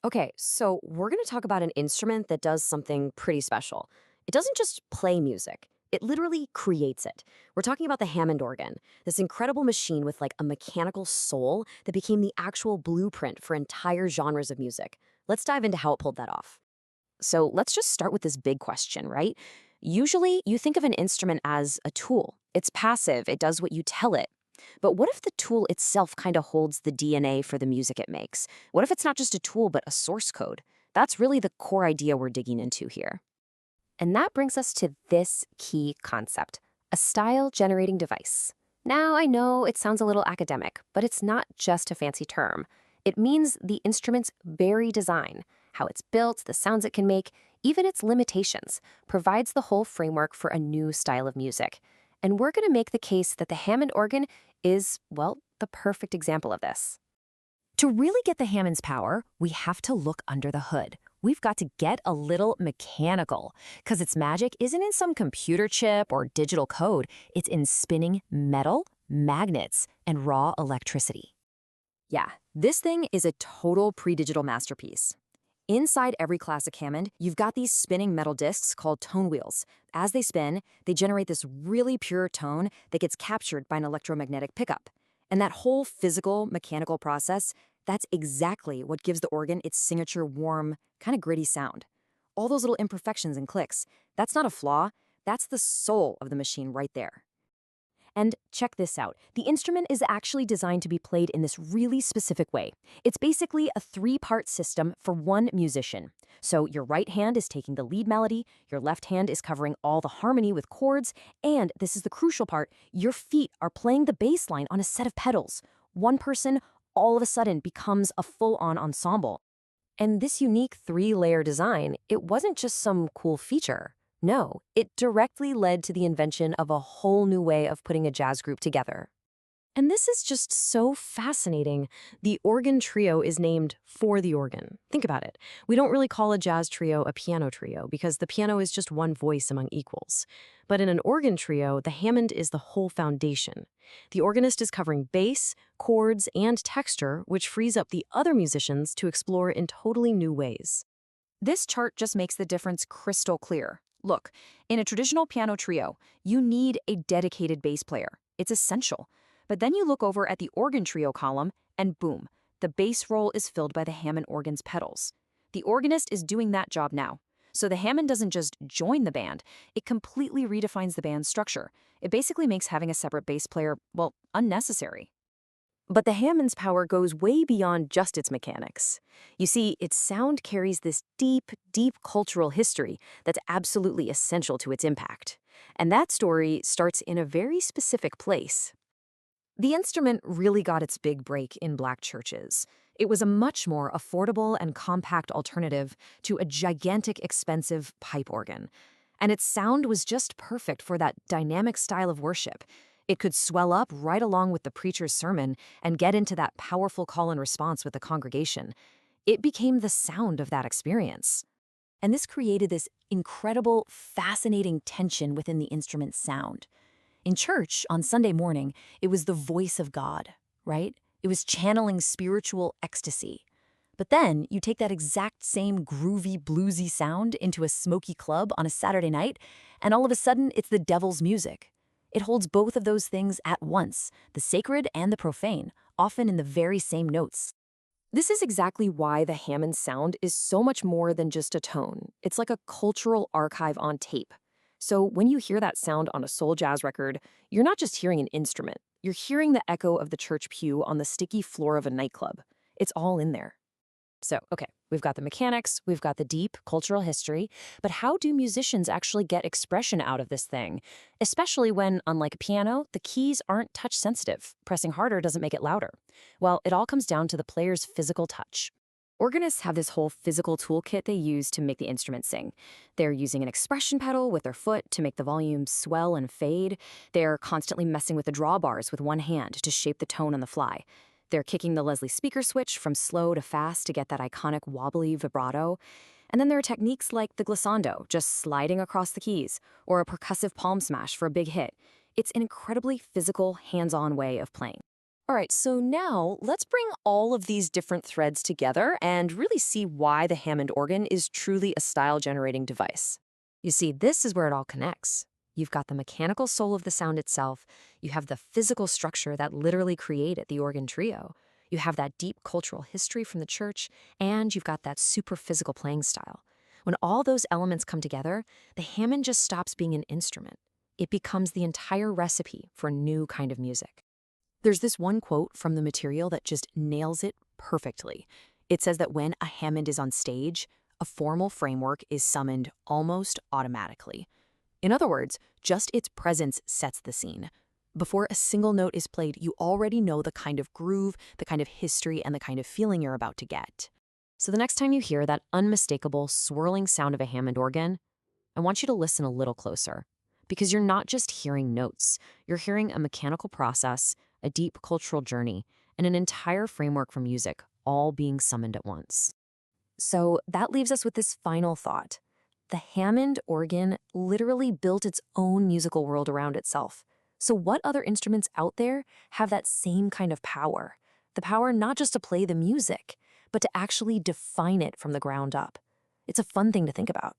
Okay, so we're going to talk about an instrument that does something pretty special. It doesn't just play music, it literally creates it. We're talking about the Hammond organ, this incredible machine with like a mechanical soul that became the actual blueprint for entire genres of music. Let's dive into how it pulled that off. So let's just start with this big question, right? Usually, you think of an instrument as a tool. It's passive, it does what you tell it. But what if the tool itself kind of holds the DNA for the music it makes? What if it's not just a tool, but a source code? That's really the core idea we're digging into here. And that brings us to this key concept, a style generating device. Now, I know it sounds a little academic, but it's not just a fancy term. It means the instrument's very design, how it's built, the sounds it can make, even its limitations, provides the whole framework for a new style of music. And we're going to make the case that the Hammond organ is, well, the perfect example of this. To really get the Hammond's power, we have to look under the hood. We've got to get a little mechanical, because its magic isn't in some computer chip or digital code. It's in spinning metal, magnets, and raw electricity. Yeah, this thing is a total pre-digital masterpiece. Inside every classic Hammond, you've got these spinning metal discs called tone wheels. As they spin, they generate this really pure tone that gets captured by an electromagnetic pickup. And that whole physical, mechanical process, that's exactly what gives the organ its signature warm, kind of gritty sound. All those little imperfections and clicks, that's not a flaw, that's the soul of the machine right there. And check this out. The instrument is actually designed to be played in this really specific way. It's basically a three-part system for one musician. So your right hand is taking the lead melody, your left hand is covering all the harmony with chords, and this is the crucial part, your feet are playing the bass line on a set of pedals. One person all of a sudden becomes a full-on ensemble. And this unique three-layer design, it wasn't just some cool feature. No, it directly led to the invention of a whole new way of putting a jazz group together. And this is just so fascinating. The organ trio is named for the organ. Think about it. We don't really call a jazz trio a piano trio because the piano is just one voice among equals. But in an organ trio, the Hammond is the whole foundation. The organist is covering bass, chords, and texture, which frees up the other musicians to explore in totally new ways. This chart just makes the difference crystal clear. Look, in a traditional piano trio, you need a dedicated bass player. It's essential. But then you look over at the organ trio column, and boom, the bass roll is filled by the Hammond organ's pedals. The organist is doing that job now. So the Hammond doesn't just join the band, it completely redefines the band's structure. It basically makes having a separate bass player, well, unnecessary. But the Hammond's power goes way beyond just its mechanics. You see, its sound carries this deep, deep cultural history that's absolutely essential to its impact. And that story starts in a very specific place. The instrument really got its big break in Black churches. It was a much more affordable and compact alternative to a gigantic, expensive pipe organ. And its sound was just perfect for that dynamic style of worship. It could swell up right along with the preacher's sermon and get into that powerful call and response with the congregation. It became the sound of that experience. And this created this incredible, fascinating tension within the instrument's sound. In church, on Sunday morning, it was the voice of God, right? It was channeling spiritual ecstasy. But then you take that exact same groovy, bluesy sound into a smoky club on a Saturday night, and all of a sudden it's the devil's music. It holds both of those things at once, the sacred and the profane, often in the very same notes. This is exactly why the Hammond sound is so much more than just a tone. It's like a cultural archive on tape. So when you hear that sound on a soul jazz record, you're not just hearing an instrument. You're hearing the echo of the church pew on the sticky floor of a nightclub. It's all in there. So, okay, we've got the mechanics, we've got the deep cultural history, but how do musicians actually get expression out of this thing? Especially when, unlike a piano, the keys aren't touch sensitive. Pressing harder doesn't make it louder. Well, it all comes down to the player's physical touch. Organists have this whole physical toolkit they use to make the instrument sing. They're using an expression pedal with their foot to make the volume swell and fade. They're constantly messing with the drawbars with one hand to shape the tone on the fly. They're kicking the Leslie speaker switch from slow to fast to get that iconic wobbly vibrato. And then there are techniques like the glissando, just sliding across the keys, or a percussive palm smash for a big hit. It's an incredibly physical, hands-on way of playing. All right, so now let's bring all of these different threads together and really see why the Hammond organ is truly a style-generating device. You see, this is where it all connects. You've got the mechanical soul of the sound itself, you have the physical structure that literally created the organ trio, you have that deep cultural history from the church, and you've got that super physical playing style. When all those elements come together, the Hammond just stops being an instrument. It becomes the entire recipe for a new kind of music. There's this one quote from the material that just nails it perfectly. It says that when a Hammond is on stage, a formal framework is summoned almost automatically. In other words, just its presence sets the scene. Before a single note is played, you already know the kind of groove, the kind of history, and the kind of feeling you're about to get. So the next time you hear that unmistakable, swirling sound of a Hammond organ, I want you to listen a little closer. Because you're not just hearing notes, you're hearing a mechanical process, a deep cultural journey, and an entire framework for music, all being summoned at once. So that leaves us with this final thought. The Hammond organ literally built its own musical world around itself. So what other instruments out there have that same kind of power? The power not just to play the music, but to actually define it from the ground up. It's a fun thing to think about.